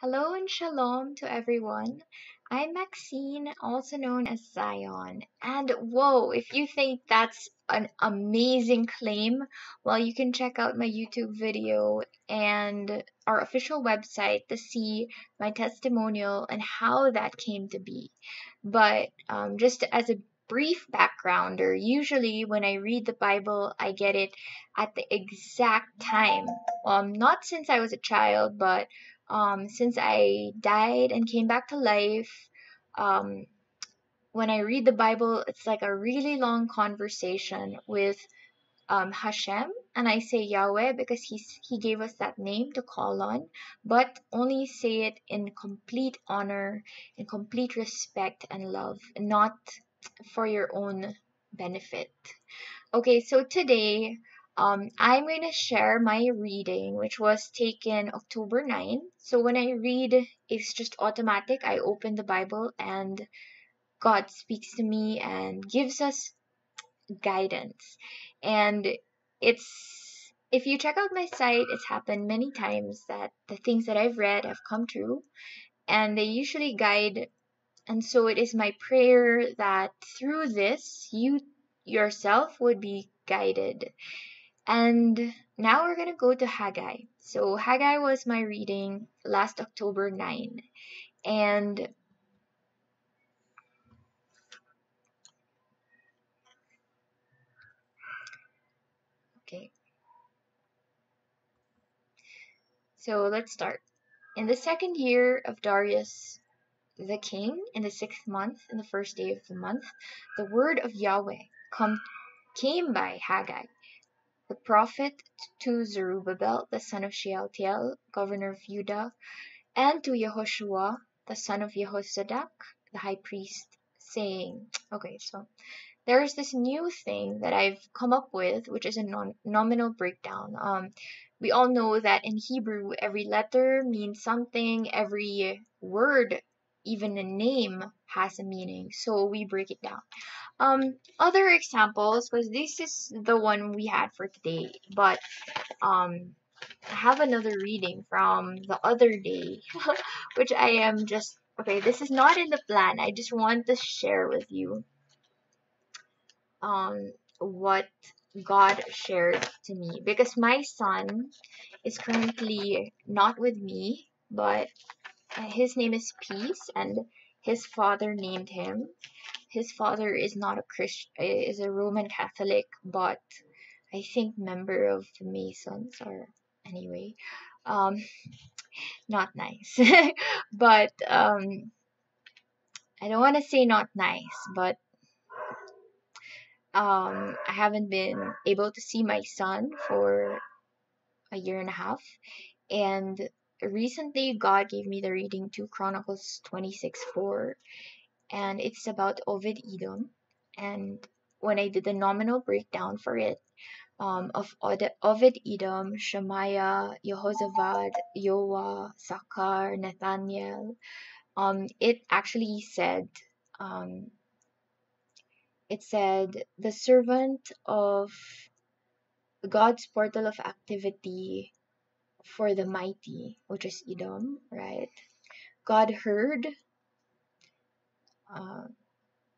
Hello and shalom to everyone. I'm Maxine, also known as Tsyon. And whoa, if you think that's an amazing claim, well, you can check out my YouTube video and our official website to see my testimonial and how that came to be. But just as a brief backgrounder, usually when I read the Bible, I get it at the exact time. Not since I was a child, but since I died and came back to life, um, when I read the Bible, it's like a really long conversation with Hashem, and I say Yahweh because he gave us that name to call on, but only say it in complete honor, in complete respect and love, not for your own benefit. Okay, so today I'm going to share my reading, which was taken October 9. So when I read, it's just automatic. I open the Bible and God speaks to me and gives us guidance. And if you check out my site, it's happened many times that the things that I've read have come true and they usually guide. And so it is my prayer that through this, you yourself would be guided. And now we're going to go to Hagai. So Hagai was my reading last October 9. And okay. So let's start. In the second year of Darius the king, in the 6th month, in the first day of the month, the word of Yahweh came by Hagai, the prophet, to Zerubbabel, the son of Shealtiel, governor of Judah, and to Yehoshua, the son of Jehozadak, the high priest, saying, okay, so there's this new thing that I've come up with, which is a nominal breakdown. We all know that in Hebrew, every letter means something, every word, even a name, has a meaning. So we break it down. Other examples, because this is the one we had for today, but I have another reading from the other day, which I am just okay. This is not in the plan. I just want to share with you what God shared to me, because my son is currently not with me, but his name is Peace, and his father named him. His father is not a Christian, is a Roman Catholic, but I think member of the Masons, or anyway, um, not nice. But I don't want to say not nice, but I haven't been able to see my son for a year and a half, and recently God gave me the reading 2 Chronicles 26:4, and it's about Oved Edom. And when I did the nominal breakdown for it, of Oved Edom, Shemaiah, Jehozabad, Yoah, Sakar, Nathaniel, it actually said, um, the servant of God's portal of activity for the mighty, which is Edom, right? God heard, uh,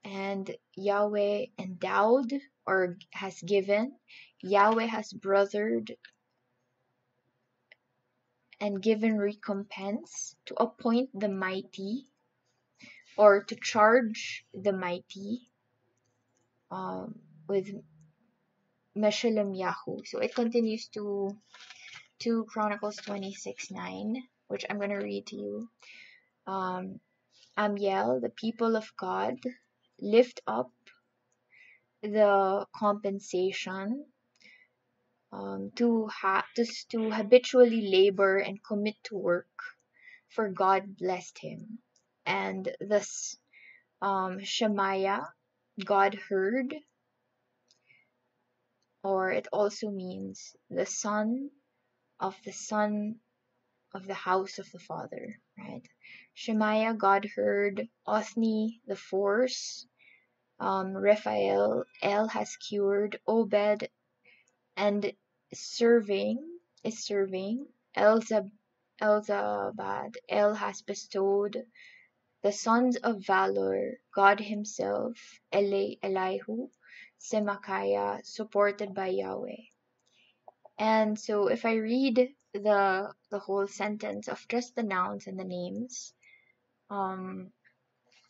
and Yahweh endowed or has given. Yahweh has brothered and given recompense to appoint the mighty, or to charge the mighty with Meshalem Yahu. So it continues to 2 Chronicles 26:9, which I'm going to read to you. Amiel, the people of God, lift up the compensation, to habitually labor and commit to work, for God blessed him. And thus, Shemaiah, God heard, or it also means the son of the house of the father, right? Shemaiah, God heard. Othni, the force. Raphael, El has cured. Obed, and is serving. Elzabad, Elzabad, El has bestowed the sons of valor, God himself, Elihu, Semachiah, supported by Yahweh. And so if I read the whole sentence of just the nouns and the names,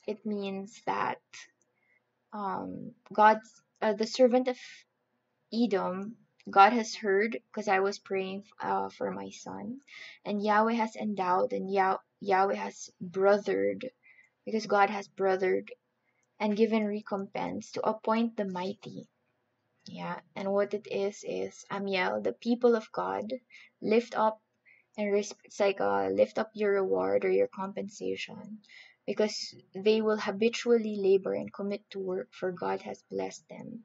it means that God's the servant of Edom, God has heard because I was praying for my son, and Yahweh has endowed, and Yahweh has brothered, because God has brothered and given recompense to appoint the mighty. Yeah, and what it is Amiel, the people of God, lift up and it's like lift up your reward or your compensation, because they will habitually labor and commit to work, for God has blessed them.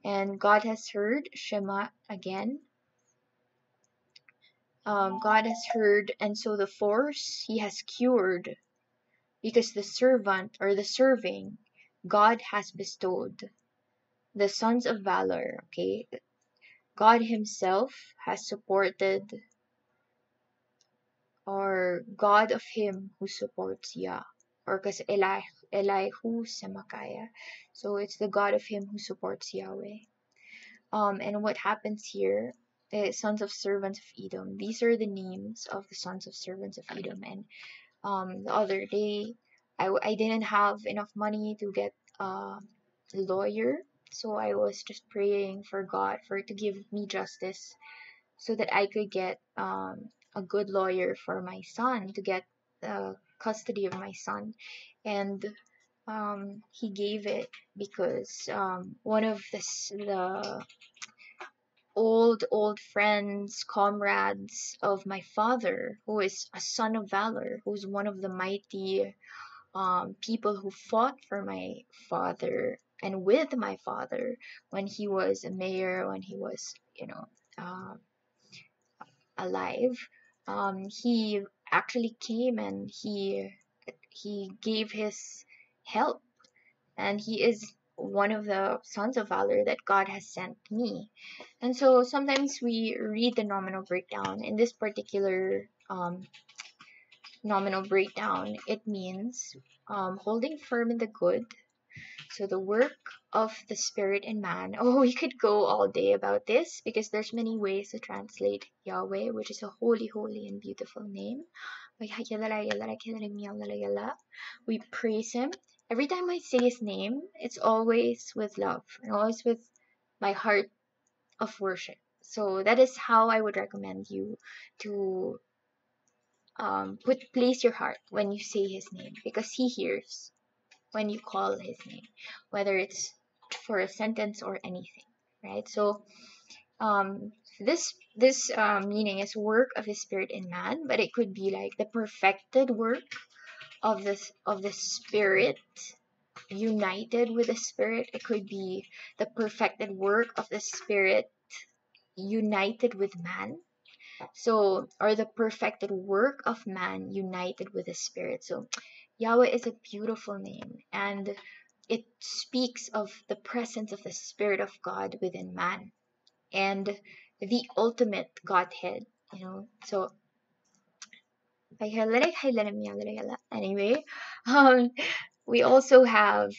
And God has heard, Shema again. God has heard, and so the force he has cured, because the servant or the serving, God has bestowed. The sons of valor, okay? God himself has supported, or God of him who supports Yah, or because Elihu Semachiah. So it's the God of him who supports Yahweh. And what happens here, sons of servants of Edom. These are the names of the sons of servants of Edom. And the other day, I didn't have enough money to get a lawyer, so I was just praying for God to give me justice, so that I could get a good lawyer for my son, to get custody of my son. And he gave it because one of the old friends, comrades of my father, who is a son of valor, who's one of the mighty people who fought for my father and with my father when he was a mayor, when he was, uh, alive. He actually came and he gave his help, and he is one of the sons of valor that God has sent me. And so sometimes we read the nominal breakdown. In this particular nominal breakdown, it means holding firm in the good. So the work of the spirit in man. Oh, we could go all day about this, because there's many ways to translate Yahweh, which is a holy, holy and beautiful name. We praise him. Every time I say his name, it's always with love and always with my heart of worship. So that is how I would recommend you to place your heart when you say his name, because he hears when you call his name, whether it's for a sentence or anything, right? So this meaning is work of the spirit in man, but it could be like the perfected work of the spirit united with the spirit. It could be the perfected work of the spirit united with man. So, or the perfected work of man united with the spirit. So Yahweh is a beautiful name, and it speaks of the presence of the Spirit of God within man and the ultimate Godhead, So anyway, we also have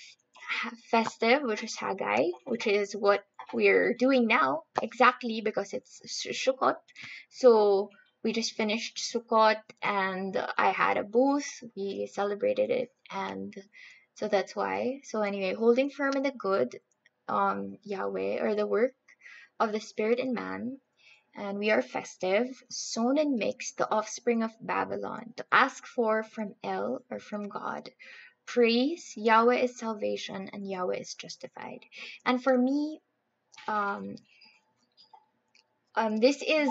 festive, which is Hagai, which is what we're doing now, exactly because it's Sukkot. So we just finished Sukkot, and I had a booth. We celebrated it, and so that's why. So anyway, holding firm in the good, Yahweh, or the work of the Spirit in man. And we are festive, sown and mixed, the offspring of Babylon, to ask for from El, or from God. Praise, Yahweh is salvation, and Yahweh is justified. And for me, this is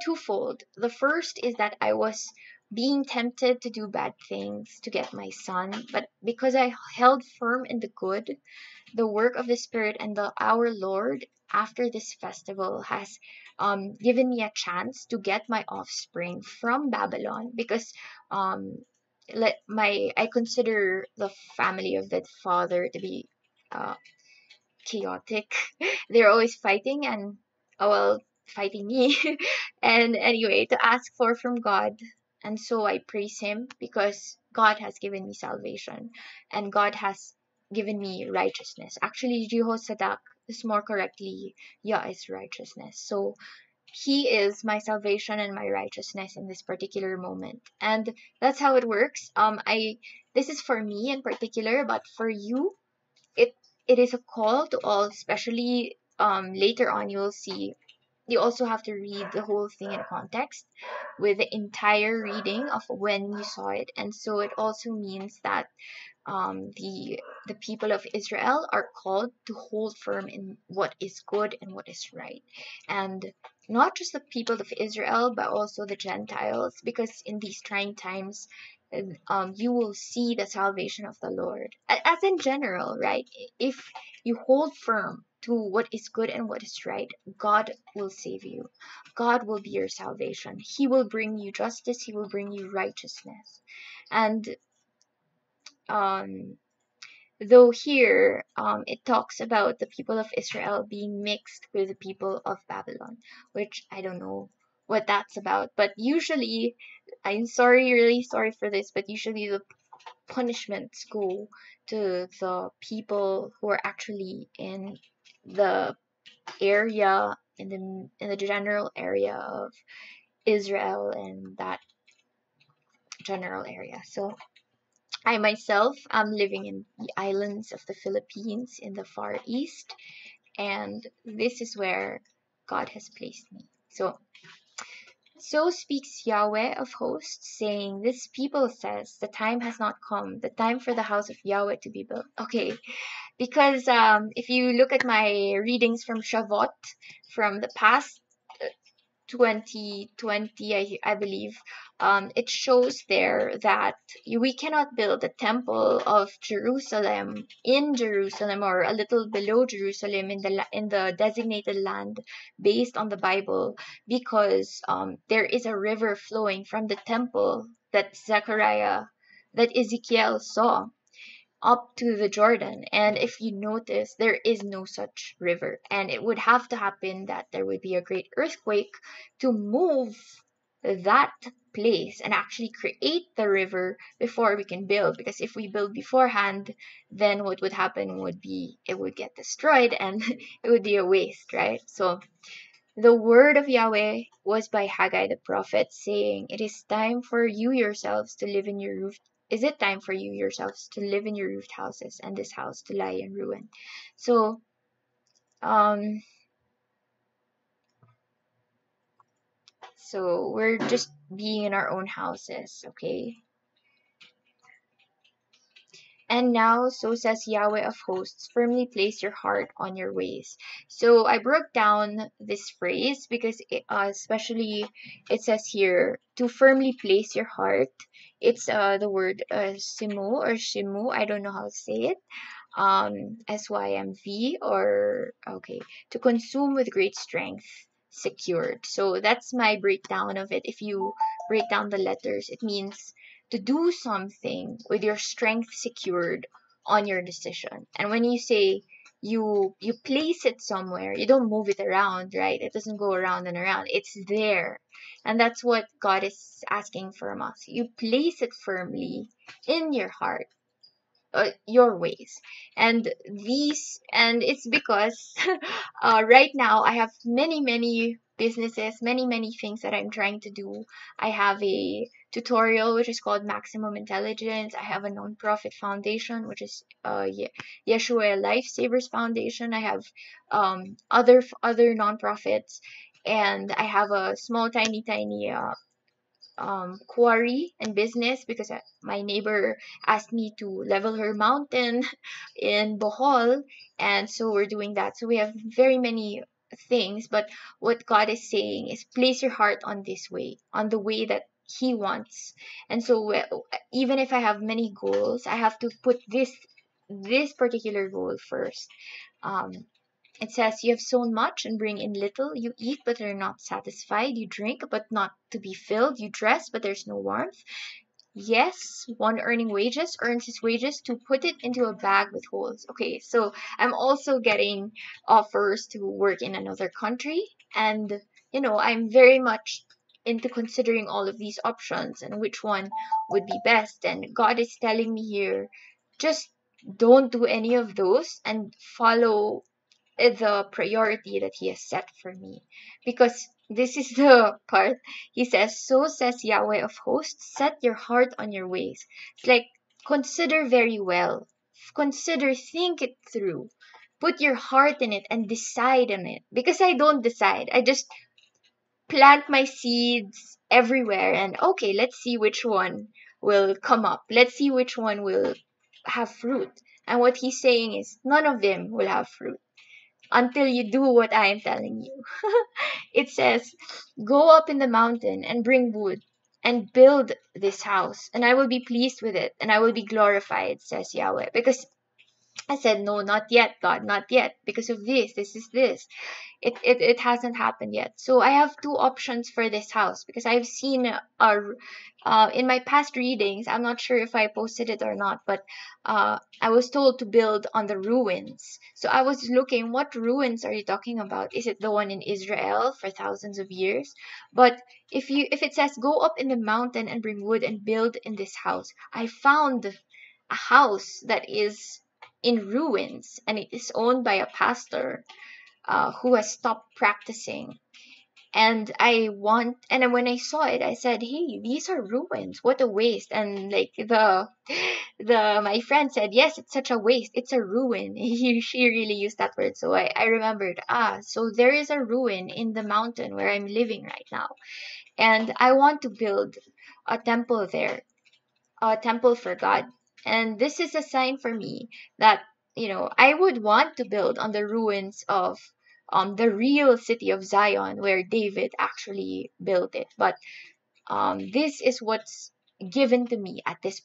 twofold. The first is that I was being tempted to do bad things to get my son, but because I held firm in the good, the work of the Spirit and our Lord after this festival has given me a chance to get my offspring from Babylon, because I consider the family of that father to be chaotic. They're always fighting and fighting me. And anyway, to ask for from God And so I praise him because God has given me salvation and God has given me righteousness. Actually, Jehozadak is more correctly Yah is righteousness. So he is my salvation and my righteousness in this particular moment. And that's how it works. This is for me in particular, but for you, it it is a call to all, especially later on you'll see you also have to read the whole thing in context with the entire reading of when you saw it. And so it also means that the people of Israel are called to hold firm in what is good and what is right. And not just the people of Israel, but also the Gentiles, because in these trying times, you will see the salvation of the Lord. As in general, right? If you hold firm to what is good and what is right, God will save you. God will be your salvation. He will bring you justice. He will bring you righteousness. And um, though here it talks about the people of Israel being mixed with the people of Babylon, which I don't know what that's about. But usually, I'm sorry, really sorry for this, but usually the punishments go to the people who are actually in the area, in the general area of Israel and that general area. So I myself am living in the islands of the Philippines in the Far East, and this is where God has placed me. So speaks YAHWEH of Hosts, saying, This people says, the time has not come, the time for the house of YAHWEH to be built. Okay, because if you look at my readings from Shavuot, from the past 2020, I believe, it shows there that we cannot build a temple of Jerusalem in Jerusalem or a little below Jerusalem in the designated land based on the Bible, because there is a river flowing from the temple that Ezekiel saw up to the Jordan. And if you notice, there is no such river. And it would have to happen that there would be a great earthquake to move that place and actually create the river before we can build. Because if we build beforehand, then what would happen would be it would get destroyed and it would be a waste, right? So the word of Yahweh was by Hagai the prophet, saying, It is time for you yourselves to live in your roof. Is it time for you yourselves to live in your roofed houses, and this house to lie in ruin? So, um, so we're just being in our own houses, okay? And now, so says YAHWEH of Hosts, firmly place your heart on your ways. So I broke down this phrase because especially it says here, to firmly place your heart. It's the word simu or shimu. I don't know how to say it. SYMV or, okay, to consume with great strength, secured. So that's my breakdown of it. If you break down the letters, it means to do something with your strength secured on your decision. And when you say you place it somewhere, you don't move it around, right? It doesn't go around and around. It's there. And that's what God is asking from us. You place it firmly in your heart, your ways. And it's because right now I have many businesses, many things that I'm trying to do. I have a tutorial which is called Maximum Intelligence. I have a non-profit foundation which is Yeshua Lifesavers Foundation. I have other non-profits, and I have a small tiny quarry and business because my neighbor asked me to level her mountain in Bohol, and so we're doing that. So we have very many things, but what God is saying is place your heart on this way, on the way that He wants. And so even if I have many goals, I have to put this particular goal first. It says, You have sown much and bring in little. You eat, but are not satisfied. You drink, but not to be filled. You dress, but there's no warmth. Yes, one earning wages earns his wages to put it into a bag with holes. Okay, so I'm also getting offers to work in another country. And, I'm very much into considering all of these options and which one would be best. And God is telling me here, just don't do any of those and follow the priority that He has set for me. Because this is the part. He says, so says Yahweh of hosts, set your heart on your ways. It's like, consider very well. Consider, think it through. Put your heart in it and decide on it. Because I don't decide. I just plant my seeds everywhere and okay, let's see which one will come up. Let's see which one will have fruit. And what He's saying is, none of them will have fruit until you do what I am telling you. It says, go up in the mountain and bring wood and build this house, and I will be pleased with it, and I will be glorified, says Yahweh. Because I said, no, not yet, God, not yet, because of this, this. It hasn't happened yet. So I have two options for this house, because I've seen in my past readings, I'm not sure if I posted it or not, but I was told to build on the ruins. So I was looking, what ruins are you talking about? Is it the one in Israel for thousands of years? But if it says go up in the mountain and bring wood and build in this house, I found a house that is in ruins, and it is owned by a pastor who has stopped practicing. And and when I saw it, I said, hey, these are ruins, what a waste. And like my friend said, yes, it's such a waste, it's a ruin. She really used that word. So I remembered, so there is a ruin in the mountain where I'm living right now, and I want to build a temple there, a temple for God. And this is a sign for me that, I would want to build on the ruins of the real city of Zion, where David actually built it. But this is what's given to me at this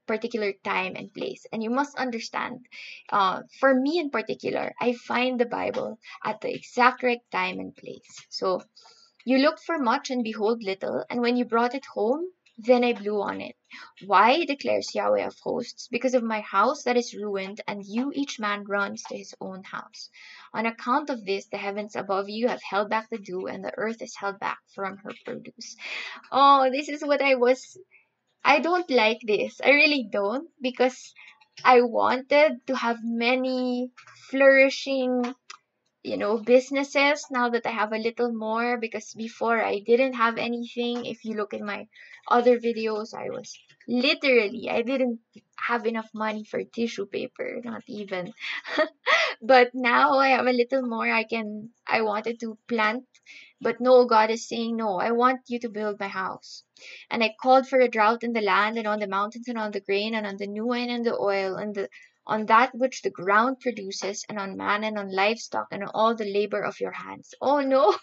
particular time and place. And you must understand, for me in particular, I find the Bible at the exact right time and place. So you looked for much and behold little, and when you brought it home, then I blew on it. Why, declares Yahweh of hosts? Because of my house that is ruined, and you each man runs to his own house. On account of this, the heavens above you have held back the dew, and the earth is held back from her produce. Oh, this is what I don't like this. I really don't, because I wanted to have many flourishing businesses now that I have a little more, because before I didn't have anything. If you look in my other videos, I didn't have enough money for tissue paper, not even. But now I have a little more. I wanted to plant, but no, God is saying, no, I want you to build my house. And I called for a drought in the land, and on the mountains, and on the grain, and on the new wine, and the oil, and on that which the ground produces, and on man, and on livestock, and on all the labor of your hands. Oh no.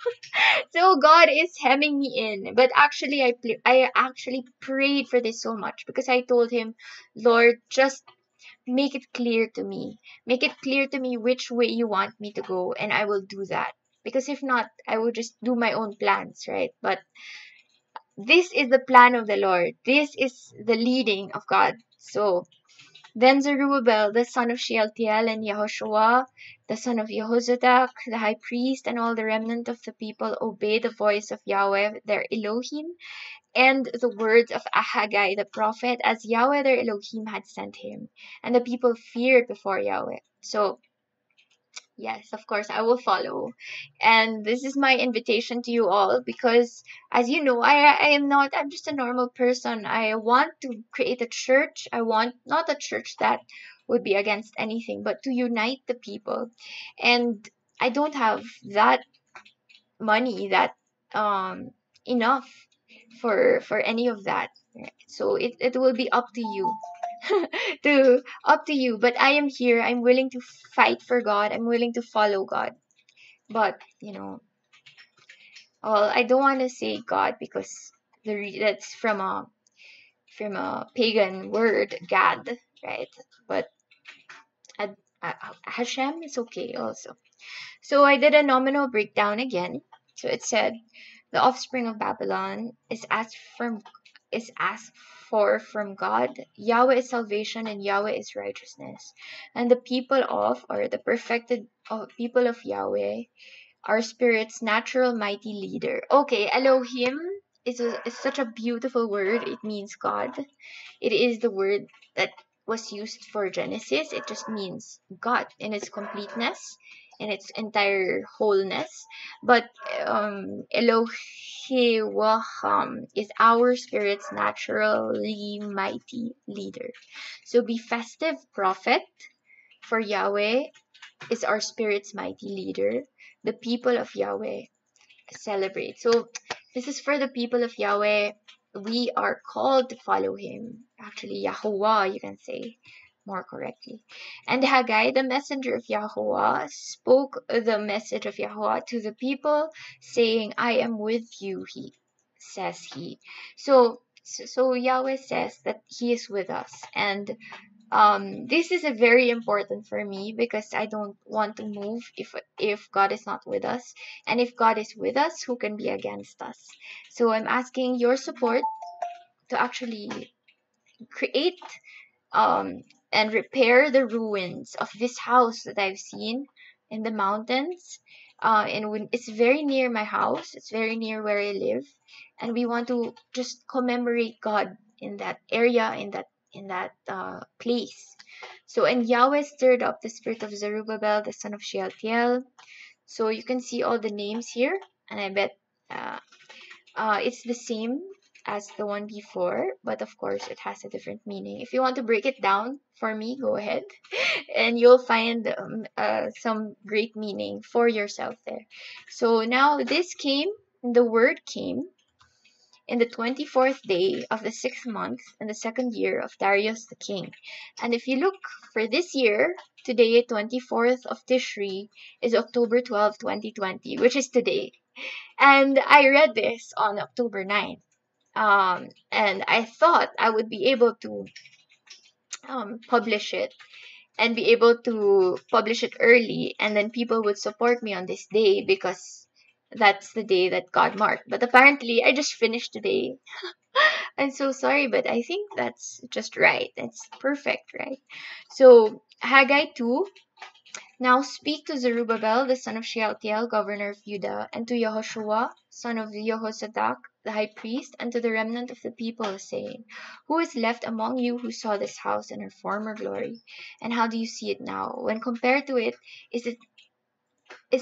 So God is hemming me in. But actually, I actually prayed for this so much, because I told Him, Lord, just make it clear to me. Make it clear to me which way you want me to go, and I will do that. Because if not, I will just do my own plans, right? But this is the plan of the Lord. This is the leading of God. So then Zerubbabel, the son of Shealtiel, and Yehoshua, the son of Jehozadak, the high priest, and all the remnant of the people obeyed the voice of Yahweh, their Elohim, and the words of Hagai the prophet, as Yahweh their Elohim had sent him. And the people feared before Yahweh. So, yes, of course, I will follow. And this is my invitation to you all, because as you know, I'm just a normal person. I want to create a church. I want not a church that would be against anything, but to unite the people. And I don't have that money, that enough for any of that. So it will be up to you. Up to you. But I am here. I'm willing to fight for God. I'm willing to follow God. But well, I don't want to say God, because that's from a pagan word, Gad, right? But Ad, Hashem is okay also. So I did a nominal breakdown again. So it said, the offspring of Babylon is asked for from God. Yahweh is salvation, and Yahweh is righteousness. And the people or the perfected people of Yahweh, our spirit's natural mighty leader. Okay, Elohim it's such a beautiful word. It means God. It is the word that was used for Genesis. It just means God in its completeness, in its entire wholeness. But Elohim is our spirit's naturally mighty leader. So be festive, prophet, for Yahweh is our spirit's mighty leader. The people of Yahweh celebrate. So this is for the people of Yahweh. We are called to follow him. Actually, YAHWH, you can say more correctly. And Hagai, the messenger of YAHWH, spoke the message of YAHWH to the people, saying, I am with you, says he. So Yahweh says that he is with us. And this is a very important for me because I don't want to move if God is not with us, and if God is with us, who can be against us? So I'm asking your support to actually create and repair the ruins of this house that I've seen in the mountains. And when it's very near my house, it's very near where I live, and we want to just commemorate God in that area, in that place. So, and Yahweh stirred up the spirit of Zerubbabel, the son of Shealtiel. So you can see all the names here, and I bet uh, it's the same as the one before, but of course it has a different meaning. If you want to break it down for me, go ahead, and you'll find some great meaning for yourself there. So now the word came in the 24th day of the 6th month in the 2nd year of Darius the king. And if you look for this year, today, 24th of Tishri, is October 12, 2020, which is today. And I read this on October 9th. And I thought I would be able to publish it and be able to publish it early, and then people would support me on this day because that's the day that God marked. But apparently, I just finished today. I'm so sorry, but I think that's just right. It's perfect, right? So, Haggai 2. Now speak to Zerubbabel, the son of Shealtiel, governor of Judah, and to Yehoshua, son of Jehozadak, the high priest, and to the remnant of the people, saying, Who is left among you who saw this house in her former glory? And how do you see it now? When compared to it, is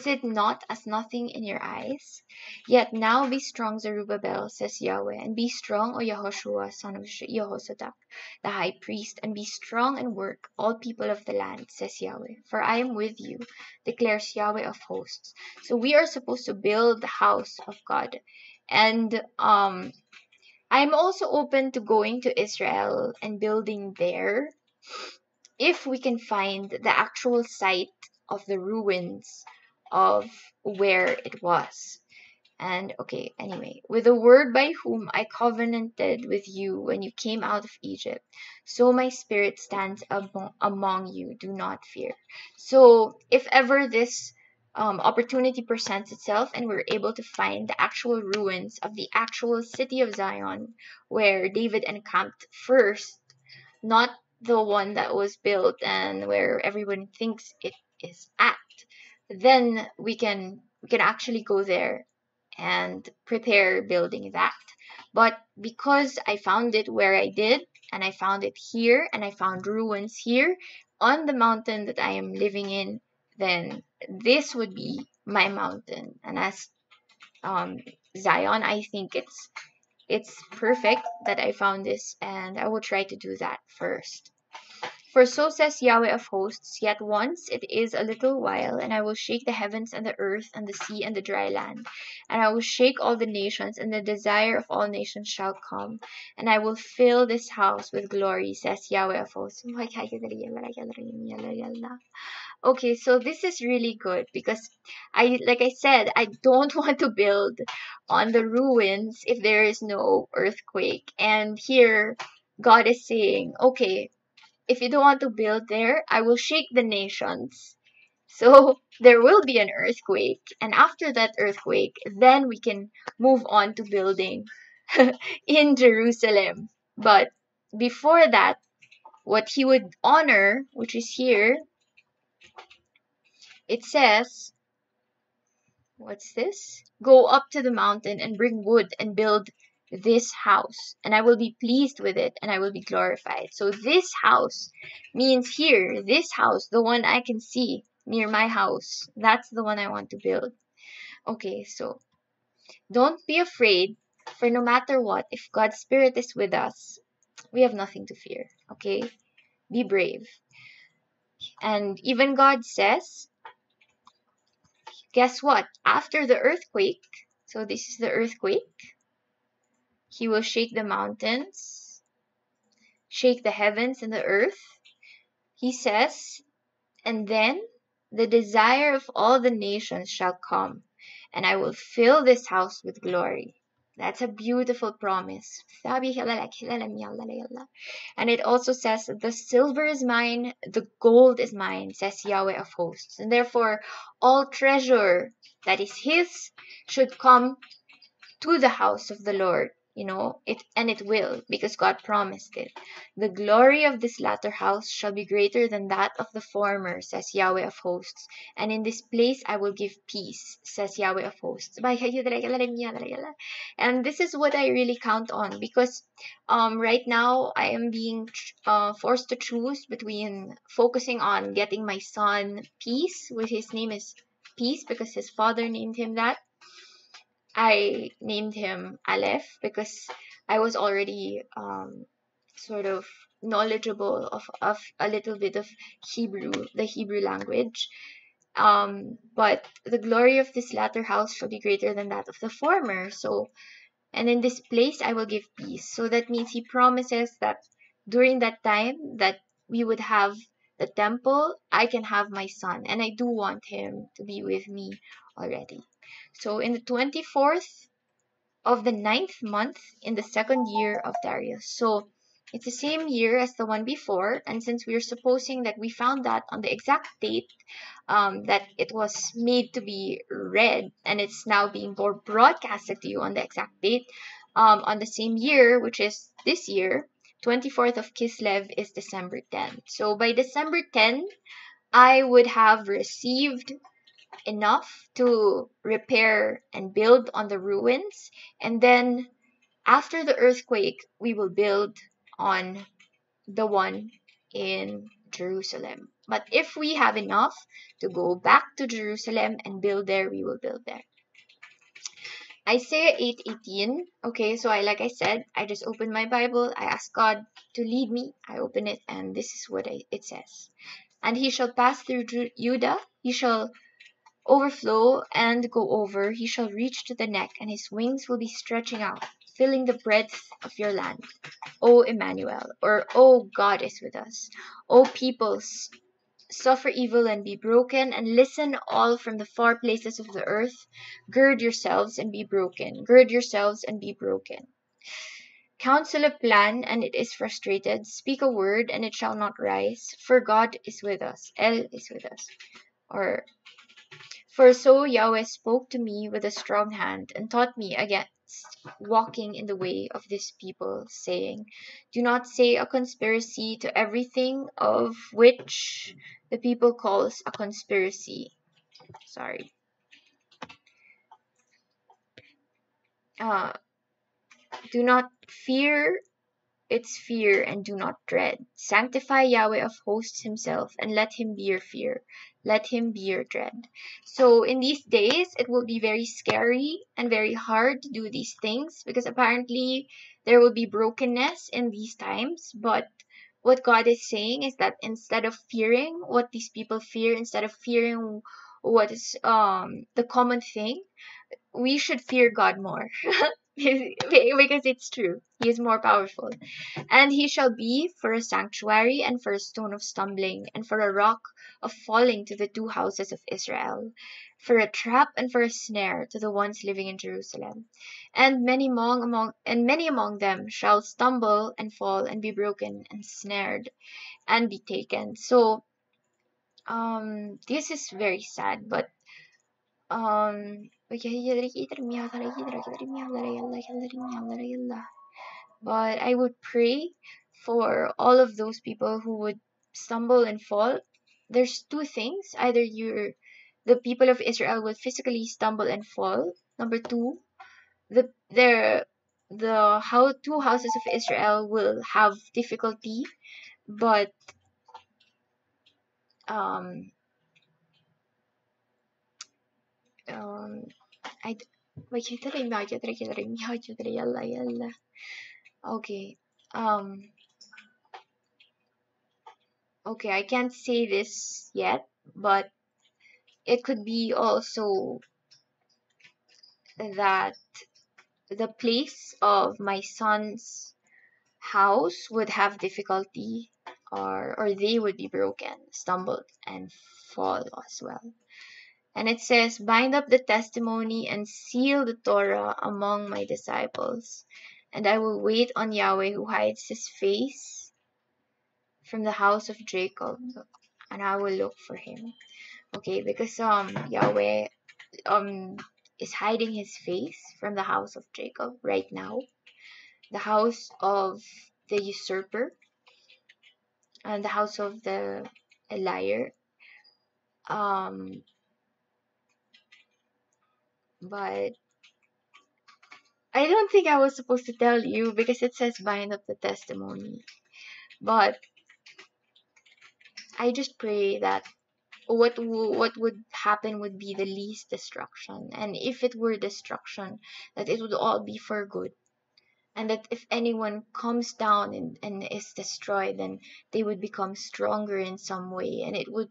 it not as nothing in your eyes? Yet now be strong, Zerubbabel, says Yahweh, and be strong, O Yehoshua, son of Jehozadak, the high priest, and be strong and work, all people of the land, says Yahweh. For I am with you, declares Yahweh of hosts. So we are supposed to build the house of God. And I'm also open to going to Israel and building there if we can find the actual site of the ruins of where it was. And okay, anyway, with the word by whom I covenanted with you when you came out of Egypt, so my spirit stands among you. Do not fear. So if ever this opportunity presents itself and we're able to find the actual ruins of the actual city of Zion where David encamped first, not the one that was built and where everyone thinks it is at, then we can actually go there and prepare building that. But because I found it where I did, and I found it here, and I found ruins here on the mountain that I am living in, then this would be my mountain. And as Zion, I think it's perfect that I found this, and I will try to do that first. For so says Yahweh of hosts, yet once it is a little while, and I will shake the heavens and the earth and the sea and the dry land. And I will shake all the nations, and the desire of all nations shall come. And I will fill this house with glory, says Yahweh of hosts. Okay, so this is really good because like I said, I don't want to build on the ruins if there is no earthquake. And here, God is saying, okay, if you don't want to build there, I will shake the nations. So there will be an earthquake. And after that earthquake, then we can move on to building in Jerusalem. But before that, what he would honor, which is here, it says, what's this? Go up to the mountain and bring wood and build this house, and I will be pleased with it, and I will be glorified. So this house means here, this house, the one I can see near my house, that's the one I want to build. Okay, so don't be afraid, for no matter what, if God's Spirit is with us, we have nothing to fear. Okay? Be brave. And even God says, guess what? After the earthquake, so this is the earthquake, He will shake the mountains, shake the heavens and the earth. He says, and then the desire of all the nations shall come, and I will fill this house with glory. That's a beautiful promise. And it also says, the silver is mine, the gold is mine, says Yahweh of Hosts. And therefore, all treasure that is His should come to the house of the Lord. It will, because God promised it. The glory of this latter house shall be greater than that of the former, says Yahweh of Hosts. And in this place I will give peace, says Yahweh of Hosts. And this is what I really count on, because right now I am being forced to choose between focusing on getting my son peace, which his name is Peace because his father named him that. I named him Aleph because I was already sort of knowledgeable of a little bit of Hebrew, the Hebrew language. But the glory of this latter house shall be greater than that of the former. So, and in this place I will give peace. So that means He promises that during that time that we would have the temple, I can have my son, and I do want him to be with me already. So in the 24th of the 9th month in the 2nd year of Darius. So it's the same year as the one before, and since we are supposing that we found that on the exact date that it was made to be read, and it's now being broadcasted to you on the exact date on the same year, which is this year, 24th of Kislev is December 10th. So by December 10th, I would have received enough to repair and build on the ruins, and then after the earthquake we will build on the one in Jerusalem. But if we have enough to go back to Jerusalem and build there, we will build there. Isaiah 8:18. Okay, so like I said, I just opened my Bible, I asked God to lead me, I open it, and this is what it says. And he shall pass through Judah, he shall overflow and go over, he shall reach to the neck, and his wings will be stretching out, filling the breadth of your land. O Emmanuel, or O God is with us. O peoples, suffer evil and be broken, and listen all from the far places of the earth. Gird yourselves and be broken. Gird yourselves and be broken. Counsel a plan, and it is frustrated. Speak a word, and it shall not rise. For God is with us. El is with us. For so Yahweh spoke to me with a strong hand, and taught me against walking in the way of this people, saying, do not say a conspiracy to everything of which the people calls a conspiracy. Sorry. Do not fear its fear, and do not dread. Sanctify Yahweh of Hosts himself, and let him be your fear. Let him be your dread. So in these days, it will be very scary and very hard to do these things, because apparently there will be brokenness in these times. But what God is saying is that instead of fearing what these people fear, instead of fearing what is the common thing, we should fear God more. Because it's true. He is more powerful. And he shall be for a sanctuary, and for a stone of stumbling, and for a rock of falling to the two houses of Israel, for a trap and for a snare to the ones living in Jerusalem. And many among them shall stumble and fall and be broken and snared and be taken. So this is very sad, but but I would pray for all of those people who would stumble and fall. There's two things. Either the people of Israel will physically stumble and fall. Number two, how two houses of Israel will have difficulty, but um um I okay um okay, I can't say this yet, but it could be also that the place of my son's house would have difficulty, or they would be broken, stumbled, and fall as well. And it says, bind up the testimony and seal the Torah among my disciples, and I will wait on Yahweh who hides his face from the house of Jacob, and I will look for him. Okay, because Yahweh um is hiding his face from the house of Jacob right now, the house of the usurper, and the house of the liar. Um, but I don't think I was supposed to tell you because it says bind up the testimony. But I just pray that what would happen would be the least destruction, and if it were destruction, that it would all be for good, and that if anyone comes down and is destroyed, then they would become stronger in some way, and it would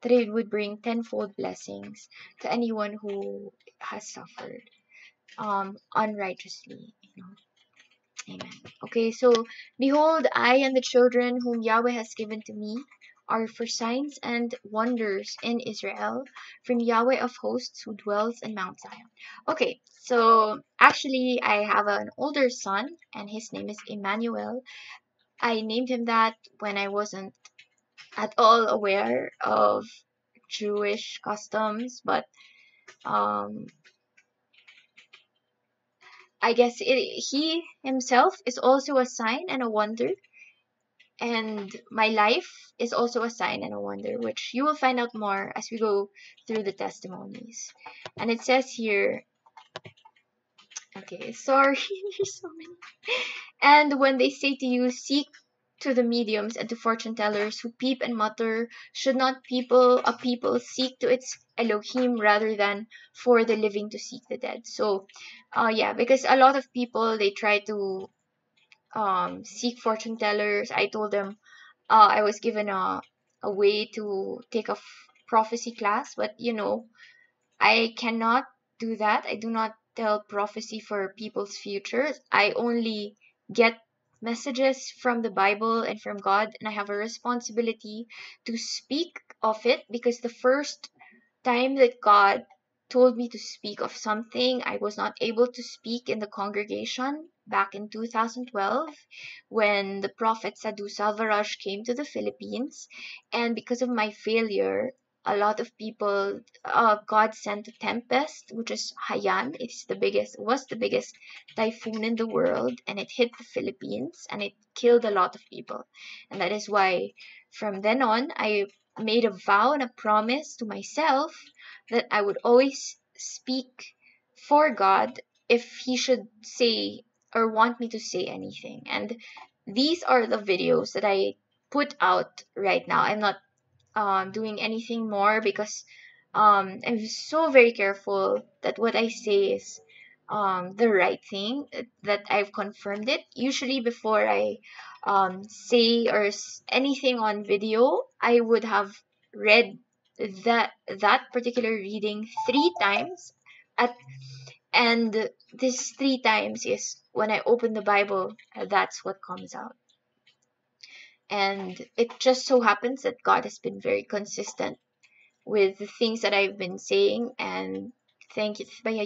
that it would bring tenfold blessings to anyone who has suffered unrighteously, you know. Amen. Okay, so behold, I and the children whom Yahweh has given to me are for signs and wonders in Israel from Yahweh of hosts who dwells in Mount Zion. Okay, so actually I have an older son and his name is Emmanuel. I named him that when I wasn't at all aware of Jewish customs, but um I guess he himself is also a sign and a wonder, and my life is also a sign and a wonder, which you will find out more as we go through the testimonies. And it says here, okay, sorry, there's so many. And when they say to you, seek to the mediums and to fortune tellers who peep and mutter, should not a people seek to its Elohim rather than for the living to seek the dead? So, yeah, because a lot of people, they try to seek fortune tellers. I told them I was given a way to take a prophecy class, but I cannot do that. I do not tell prophecy for people's futures. I only get messages from the Bible and from God, and I have a responsibility to speak of it, because the first time that God told me to speak of something, I was not able to speak in the congregation back in 2012 when the prophet Sadhu Salvaraj came to the Philippines. And because of my failure, a lot of people, God sent a tempest, which is Haiyan. Was the biggest typhoon in the world, and it hit the Philippines and it killed a lot of people. And that is why from then on, I made a vow and a promise to myself that I would always speak for God if He should say or want me to say anything. And these are the videos that I put out right now. I'm not doing anything more because I'm so very careful that what I say is the right thing, that I've confirmed it. Usually before I say anything on video, I would have read that particular reading 3 times at and this 3 times is when I open the Bible, that's what comes out. And it just so happens that God has been very consistent with the things that I've been saying, and thank you. And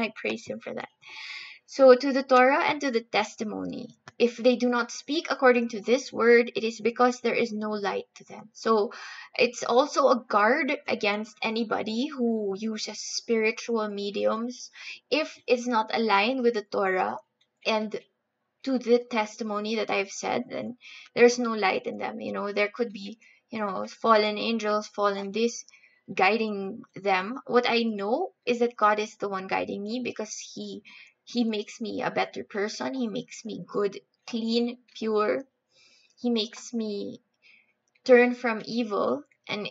I praise Him for that. So to the Torah and to the testimony, if they do not speak according to this word, it is because there is no light to them. So it's also a guard against anybody who uses spiritual mediums. If it's not aligned with the Torah and to the testimony that I've said, then there's no light in them. There could be fallen angels, fallen this, guiding them. What I know is that God is the one guiding me, because He makes me a better person. He makes me good, clean, pure. He makes me turn from evil, and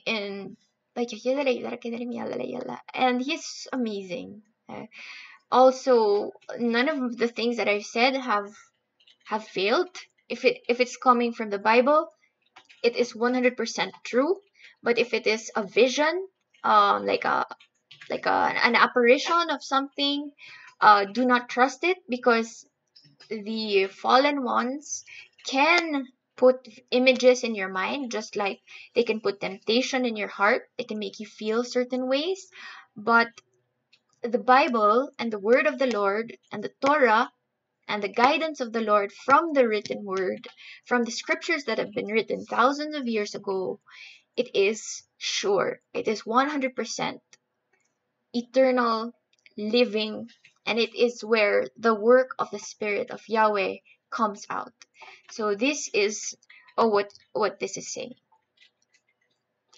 He's amazing. Also, none of the things that I've said have failed. If it's coming from the Bible, it is 100% true. But if it is a vision, an apparition of something, do not trust it, because the fallen ones can put images in your mind, just like they can put temptation in your heart. They can make you feel certain ways. But the Bible and the word of the Lord and the Torah and the guidance of the Lord from the written word, from the scriptures that have been written thousands of years ago, it is sure. It is 100% eternal, living, and it is where the work of the Spirit of Yahweh comes out. So this is what this is saying.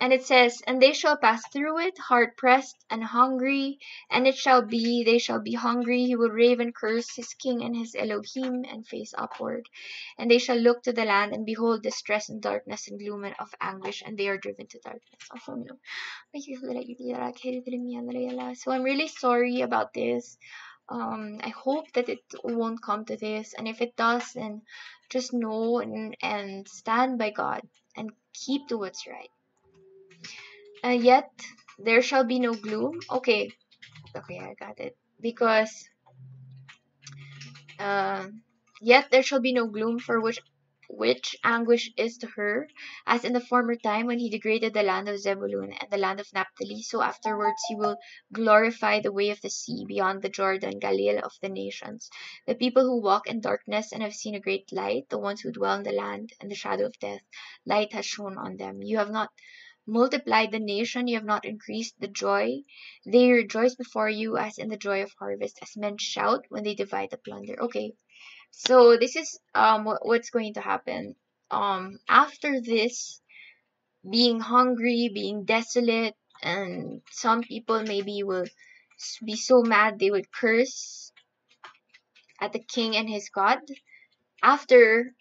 And it says, and they shall pass through it, hard pressed and hungry, and it shall be, they shall be hungry. He will rave and curse his king and his Elohim, and face upward. And they shall look to the land, and behold distress and darkness and gloom and of anguish, and they are driven to darkness. Oh no. So I'm really sorry about this. I hope that it won't come to this, and if it does, then just know and stand by God and keep to what's right. Yet there shall be no gloom. Okay, I got it. Because yet there shall be no gloom, for which anguish is to her, as in the former time when he degraded the land of Zebulun and the land of Naphtali. So afterwards he will glorify the way of the sea beyond the Jordan, Galilee of the nations. The people who walk in darkness and have seen a great light, the ones who dwell in the land and the shadow of death, light has shone on them. You have not multiplied the nation, you have not increased the joy. They rejoice before you as in the joy of harvest, as men shout when they divide the plunder. Okay, so this is what's going to happen. After this, being hungry, being desolate, and some people maybe will be so mad they would curse at the king and his God. After,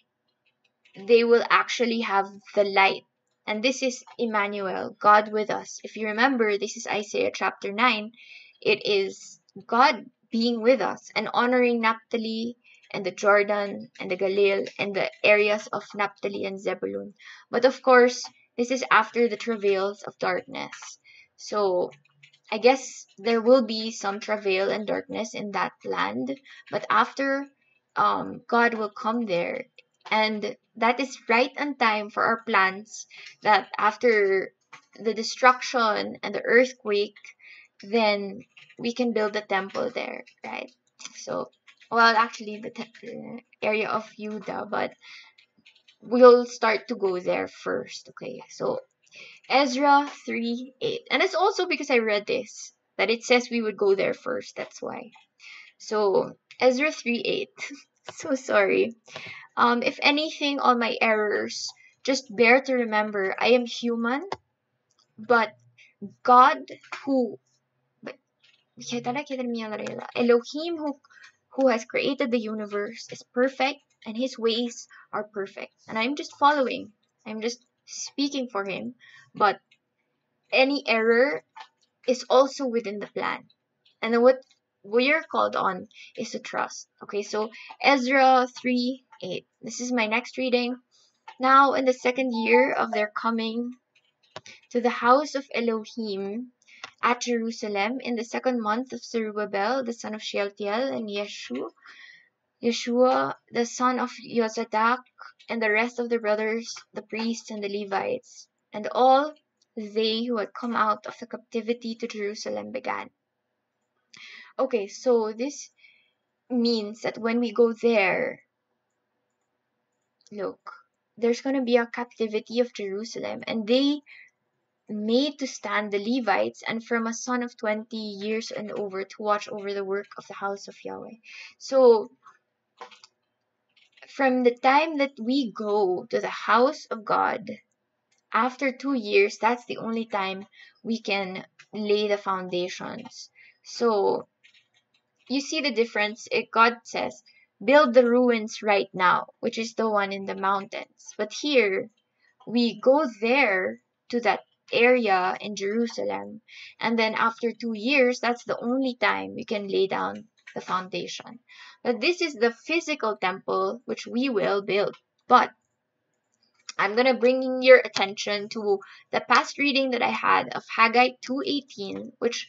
they will actually have the light. And this is Emmanuel, God with us. If you remember, this is Isaiah chapter 9. It is God being with us and honoring Naphtali and the Jordan and the Galilee and the areas of Naphtali and Zebulun. But of course, this is after the travails of darkness. So I guess there will be some travail and darkness in that land. But after, God will come there. And that is right on time for our plans, that after the destruction and the earthquake, then we can build a temple there, right? So, well, actually the area of Judah, but we'll start to go there first, okay? So Ezra 3:8, and it's also because I read this that it says we would go there first. That's why. So Ezra 3:8. So sorry. If anything, all my errors, just bear to remember I am human, but God who Elohim who has created the universe is perfect, and his ways are perfect. And I'm just following. I'm just speaking for him. But any error is also within the plan. And then what we are called on is to trust. Okay, so Ezra 3:8. This is my next reading. Now in the second year of their coming to the house of Elohim at Jerusalem, in the second month of Zerubbabel, the son of Shealtiel, and Yeshua, the son of Yozadak, and the rest of the brothers, the priests and the Levites, and all they who had come out of the captivity to Jerusalem began. Okay, so this means that when we go there, look, there's going to be a captivity of Jerusalem, and they made to stand the Levites and from a son of 20 years and over to watch over the work of the house of Yahweh. So from the time that we go to the house of God, after 2 years, that's the only time we can lay the foundations. So you see the difference. God says, build the ruins right now, which is the one in the mountains. But here, we go there to that area in Jerusalem, and then after 2 years, that's the only time we can lay down the foundation. But this is the physical temple which we will build. But I'm gonna bring your attention to the past reading that I had of Haggai 2:18, which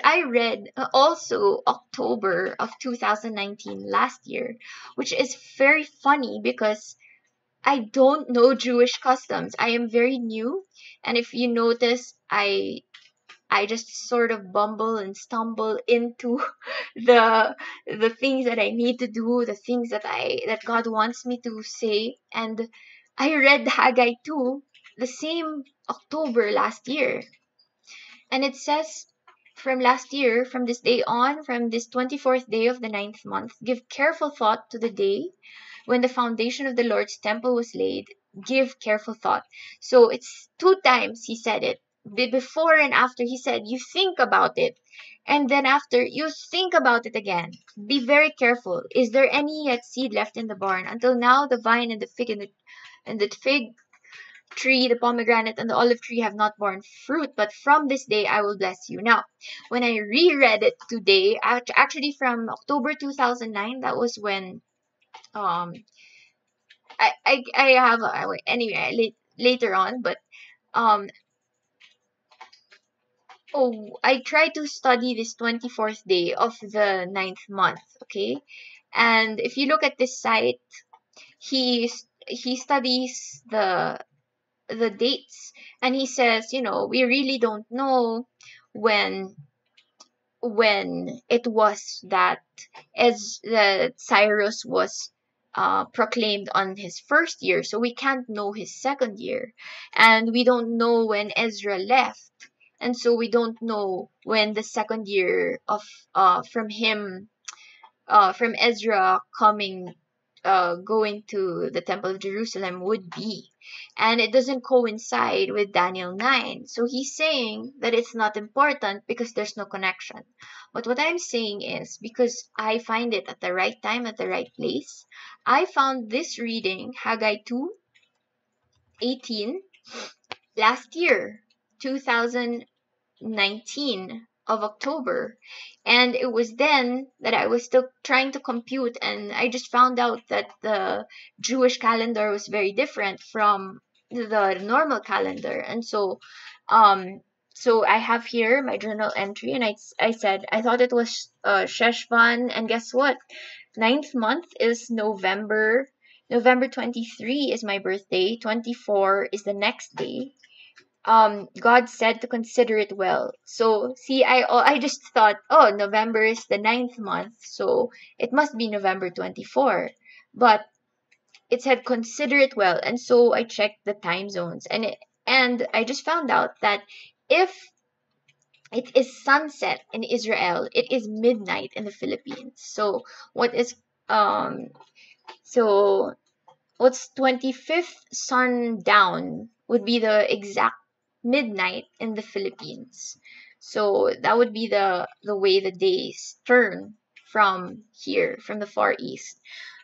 I read also October of 2019 last year, which is very funny because I don't know Jewish customs. I am very new, and if you notice, I just sort of bumble and stumble into the things that I need to do, the things that God wants me to say. And I read Haggai 2 the same October last year. And it says from last year, from this day on, from this 24th day of the 9th month, give careful thought to the day when the foundation of the Lord's temple was laid. Give careful thought. So it's 2 times he said it. Before and after, he said, you think about it. And then after, you think about it again. Be very careful. Is there any yet seed left in the barn? Until now, the vine and the fig tree, the pomegranate, and the olive tree have not borne fruit, but from this day I will bless you. Now, when I reread it today, actually from October 2009, that was when um I have anyway later on, but um I tried to study this 24th day of the 9th month, okay? And if you look at this site, he studies the dates, and he says, we really don't know when it was that as the Cyrus was proclaimed on his first year, so we can't know his second year, and we don't know when Ezra left, and so we don't know when the second year of from Ezra coming going to the Temple of Jerusalem would be. And it doesn't coincide with Daniel 9. So he's saying that it's not important because there's no connection. But what I'm saying is, because I find it at the right time, at the right place, I found this reading, Haggai 2:18, last year, 2019 of October. And it was then that I was still trying to compute, and I just found out that the Jewish calendar was very different from the normal calendar. And so I have here my journal entry, and I said I thought it was Sheshvan, and guess what? 9th month is November. November 23 is my birthday. 24 is the next day. God said to consider it well. So see, I just thought, oh, November is the 9th month, so it must be November 24. But it said consider it well, and so I checked the time zones, and I just found out that if it is sunset in Israel, it is midnight in the Philippines. So what is so what's 25th sundown would be the exact midnight in the Philippines. So that would be the way the days turn from here, from the Far East.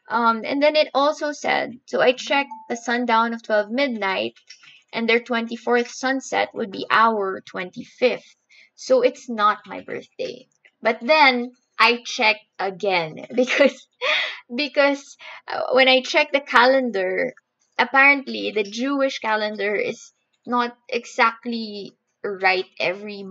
And then it also said, so I checked the sundown of 12 midnight, and their 24th sunset would be our 25th. So it's not my birthday. But then I checked again because when I checked the calendar, apparently the Jewish calendar is not exactly right every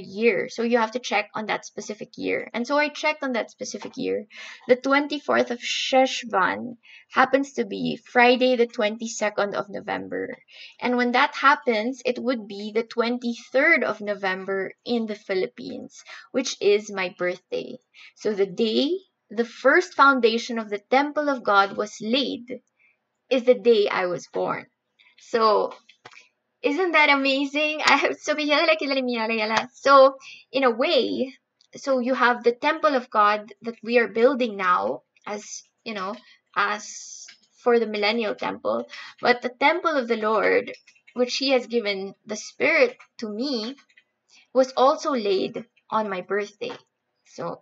year. So you have to check on that specific year. And so I checked on that specific year. The 24th of Sheshvan happens to be Friday the 22nd of November. And when that happens, it would be the 23rd of November in the Philippines, which is my birthday. So the day the first foundation of the temple of God was laid is the day I was born. So isn't that amazing? So in a way, so you have the temple of God that we are building now, as for the millennial temple, but the temple of the Lord, which He has given the Spirit to me, was also laid on my birthday. So,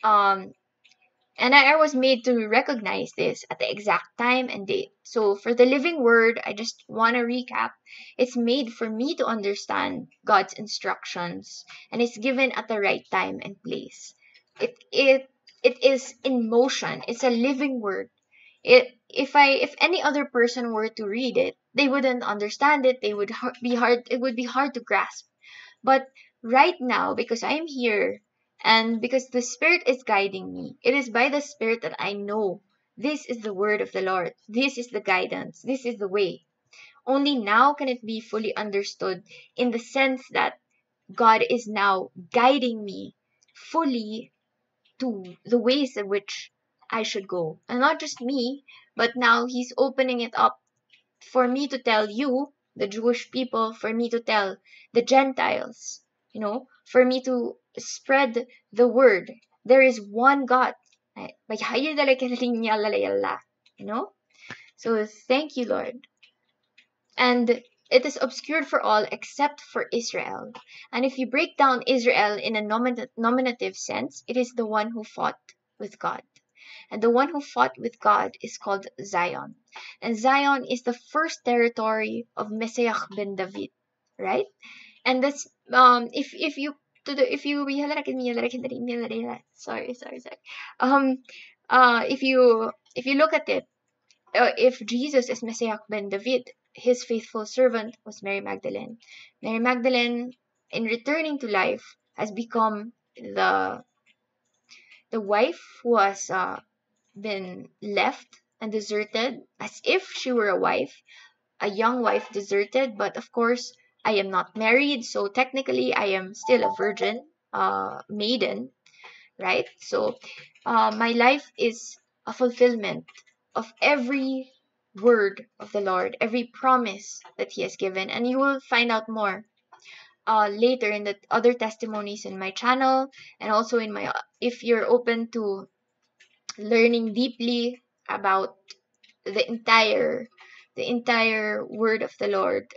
and I was made to recognize this at the exact time and date. So for the living word, I just want to recap. It's made for me to understand God's instructions, and it's given at the right time and place. It is in motion. It's a living word. If any other person were to read it, they wouldn't understand it. They would be hard. It would be hard to grasp. But right now, because I am here and because the Spirit is guiding me, it is by the Spirit that I know this is the word of the Lord. This is the guidance. This is the way. Only now can it be fully understood in the sense that God is now guiding me fully to the ways in which I should go. And not just me, but now He's opening it up for me to tell you, the Jewish people, for me to tell the Gentiles, for me to spread the word. There is one God. So thank you, Lord. And it is obscured for all except for Israel. And if you break down Israel in a nominative sense, it is the one who fought with God. And the one who fought with God is called Zion. And Zion is the first territory of Messiah ben David, right? And that's if you sorry. If you look at it, if Jesus is Messiah ben David, his faithful servant was Mary Magdalene. Mary Magdalene, in returning to life, has become the wife who has been left and deserted, as if she were a young wife deserted. But of course, I am not married, so technically I am still a virgin, maiden, right? So my life is a fulfillment of every word of the Lord, every promise that He has given. And you will find out more later in the other testimonies in my channel, and also in my, if you're open to learning deeply about the entire word of the Lord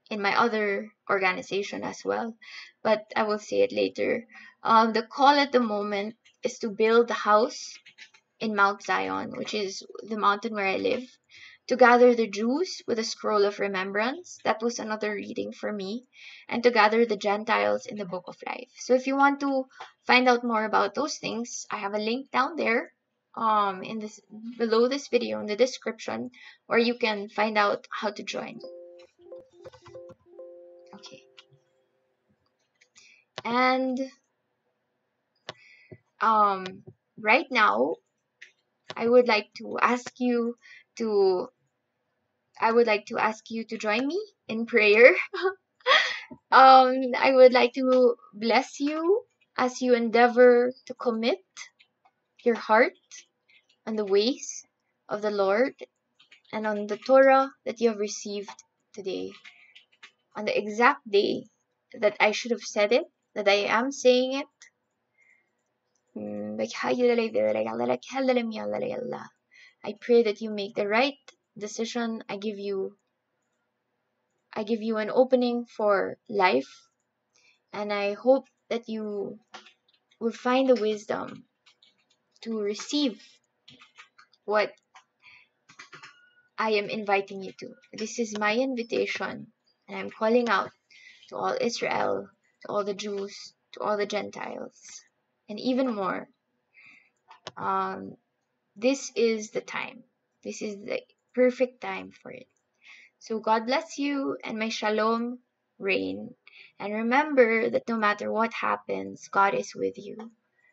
in my other organization as well. But I will say it later. The call at the moment is to build a house in Mount Zion, which is the mountain where I live, to gather the Jews with a scroll of remembrance. That was another reading for me. And to gather the Gentiles in the book of life. So if you want to find out more about those things, I have a link down there in this, below this video, in the description, where you can find out how to join. Okay. And right now, I would like to ask you to join me in prayer. I would like to bless you as you endeavor to commit your heart on the ways of the Lord and on the Torah that you have received today, on the exact day that I should have said it, that I am saying it. I pray that you make the right decision. I give you an opening for life, and I hope that you will find the wisdom to receive what I am inviting you to. This is my invitation, and I'm calling out to all Israel, to all the Jews, to all the Gentiles, and even more. This is the time. This is the perfect time for it. So God bless you, and may shalom reign. And remember that no matter what happens, God is with you.